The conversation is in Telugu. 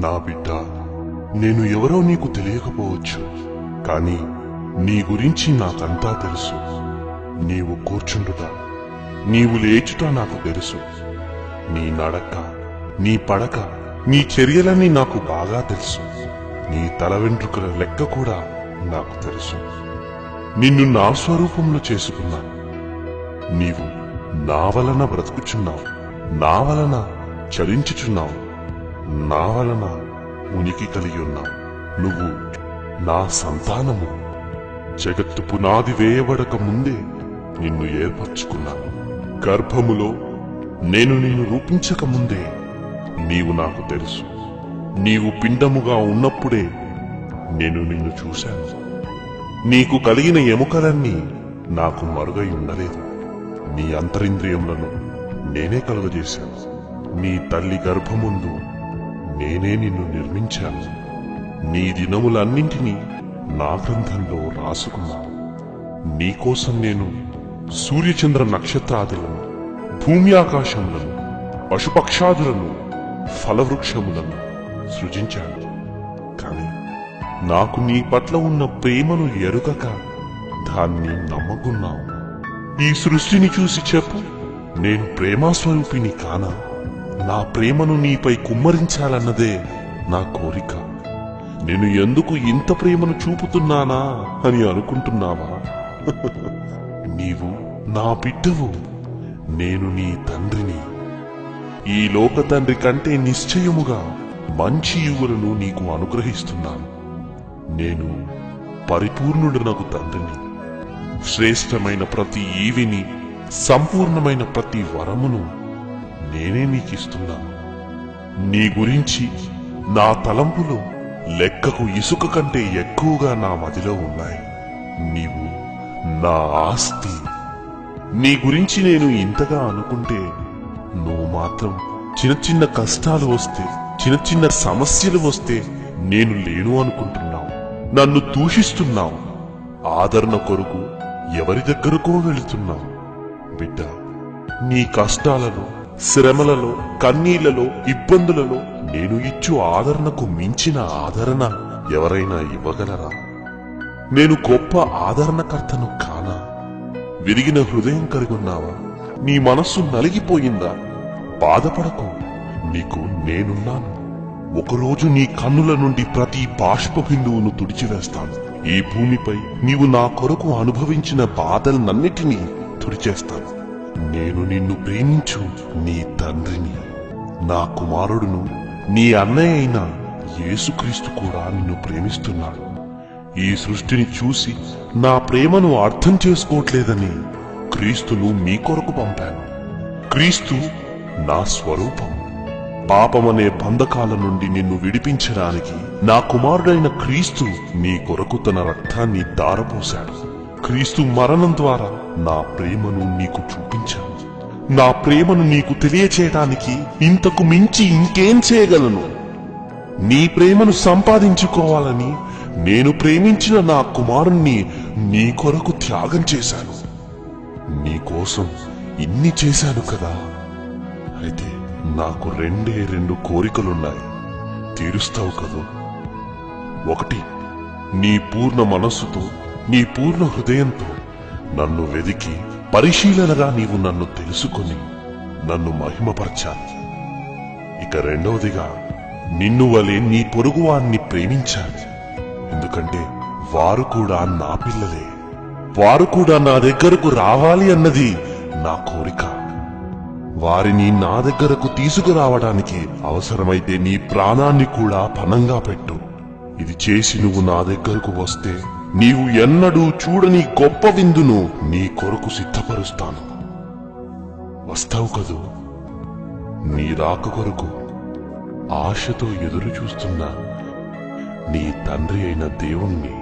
నా బిడ్డ, నేను ఎవరో నీకు తెలియకపోవచ్చు, కాని నీ గురించి నాకంతా తెలుసు. నీవు కూర్చుండుట, నీవు లేచుట నాకు తెలుసు. నీ నడక, నీ పడక, నీ చర్యలన్నీ నాకు బాగా తెలుసు. నీ తల వెంట్రుకల లెక్క కూడా నాకు తెలుసు. నిన్ను నా స్వరూపంలో చేసుకున్నాను. నీవు నా వలన బ్రతుకుచున్నావు, నా వలన చలించుచున్నావు, నా వలన ఉనికి కలిగి ఉన్నావు. నువ్వు నా సంతానము. జగత్తు పునాది వేయబడక ముందే నిన్ను ఏర్పరచుకున్నాను. గర్భములో నేను నిన్ను రూపించక ముందే నీవు నాకు తెలుసు. నీవు పిండముగా ఉన్నప్పుడే నేను నిన్ను చూశాను. నీకు కలిగిన ఎముకలన్నీ నాకు మరుగై ఉండలేదు. నీ అంతరింద్రియములను నేనే కలుగజేశాను. నీ తల్లి గర్భముందు నేనే నిన్ను నిర్మించాను. నీ దినములన్నింటినీ నా గ్రంథంలో రాసుకున్నాను. నీకోసం నేను సూర్యచంద్ర నక్షత్రాదులను, భూమి ఆకాశములను, పశుపక్షాదులను, ఫలవృక్షములను సృజించాను. కాని నాకు నీ పట్ల ఉన్న ప్రేమను ఎరుగక దాన్ని నమ్మకున్నావు. ఈ సృష్టిని చూసి చెప్పు, నేను ప్రేమాస్వరూపిని కానా? నా ప్రేమను నీపై కుమ్మరించాలన్నదే నా కోరిక. నేను ఎందుకు ఇంత ప్రేమను చూపుతున్నానా అని అనుకుంటున్నావా? నీవు నా బిడ్డవు, నేను నీ తండ్రిని. ఈ లోక తండ్రి కంటే నిశ్చయముగా మంచి యువులను నీకు అనుగ్రహిస్తున్నాను. నేను పరిపూర్ణుడనగు తండ్రిని. శ్రేష్టమైన ప్రతి ఈవిని, సంపూర్ణమైన ప్రతి వరమును నేనే నీకిస్తున్నాను. నీ గురించి నా తలంపులు లెక్కకు ఇసుక కంటే ఎక్కువగా నా మదిలో ఉన్నాయి. నీవు నా ఆస్తి. నీ గురించి నేను ఇంతగా అనుకుంటే నువ్వు మాత్రం చిన్న చిన్న కష్టాలు వస్తే, చిన్న చిన్న సమస్యలు వస్తే నేను లేను అనుకుంటున్నావు. నన్ను దూషిస్తున్నావు. ఆదరణ కొరకు ఎవరి దగ్గరకో వెళుతున్నావు. బిడ్డ, నీ కష్టాలలో, శ్రమలలో, కన్నీళ్లలో, ఇబ్బందులలో నేను ఇచ్చు ఆదరణకు మించిన ఆదరణ ఎవరైనా ఇవ్వగలరా? నేను గొప్ప ఆదరణకర్తను కానా? విరిగిన హృదయం కలిగున్నావా? నీ మనస్సు నలిగిపోయిందా? బాధపడకు, నీకు నేనున్నాను. ఒకరోజు నీ కన్నుల నుండి ప్రతి బాష్ప బిందువును తుడిచివేస్తాను. ఈ భూమిపై నీవు నా కొరకు అనుభవించిన బాధలన్నిటినీ తుడిచేస్తాను. నేను నిన్ను ప్రేమించు నీ తండ్రిని. నా కుమారుడును, నీ అన్నయ్య అయిన యేసుక్రీస్తు కూడా నిన్ను ప్రేమిస్తున్నాడు. ఈ సృష్టిని చూసి నా ప్రేమను అర్థం చేసుకోవట్లేదని క్రీస్తును మీ కొరకు పంపాను. క్రీస్తు నా స్వరూపం. పాపమనే బంధకాల నుండి నిన్ను విడిపించడానికి నా కుమారుడైన క్రీస్తు నీ కొరకు తన రక్తాన్ని ధారపోశాడు. క్రీస్తు మరణం ద్వారా నా ప్రేమను నీకు చూపించాను. నా ప్రేమను నీకు తెలియచేయడానికి ఇంతకు మించి ఇంకేం చేయగలను? నీ ప్రేమను సంపాదించుకోవాలని నేను ప్రేమించిన నా కుమారుణ్ణి నీ కొరకు త్యాగం చేశాను. నీకోసం ఇన్ని చేశాను కదా. అయితే నాకు రెండు కోరికలున్నాయి. తీరుస్తావు కదూ? ఒకటి, నీ పూర్ణ మనస్సుతో, నీ పూర్ణ హృదయంతో నన్ను వెదికి పరిశీలనగా నీవు నన్ను తెలుసుకొని నన్ను మహిమపరచాలి. ఇక రెండవదిగా, నిన్ను వలె నీ పొరుగువాన్ని ప్రేమించాలి. ఎందుకంటే వారు కూడా నా పిల్లలే. వారు కూడా నా దగ్గరకు రావాలి అన్నది నా కోరిక. వారిని నా దగ్గరకు తీసుకురావడానికి అవసరమైతే నీ ప్రాణాన్ని కూడా పణంగా పెట్టు. ఇది చేసి నువ్వు నా దగ్గరకు వస్తే నీవు ఎన్నడూ చూడని గొప్ప విందును నీ కొరకు సిద్ధపరుస్తాను. వస్తావు కదూ? నీ రాక కొరకు ఆశతో ఎదురు చూస్తున్నా నీ తండ్రి అయిన దేవుణ్ణి.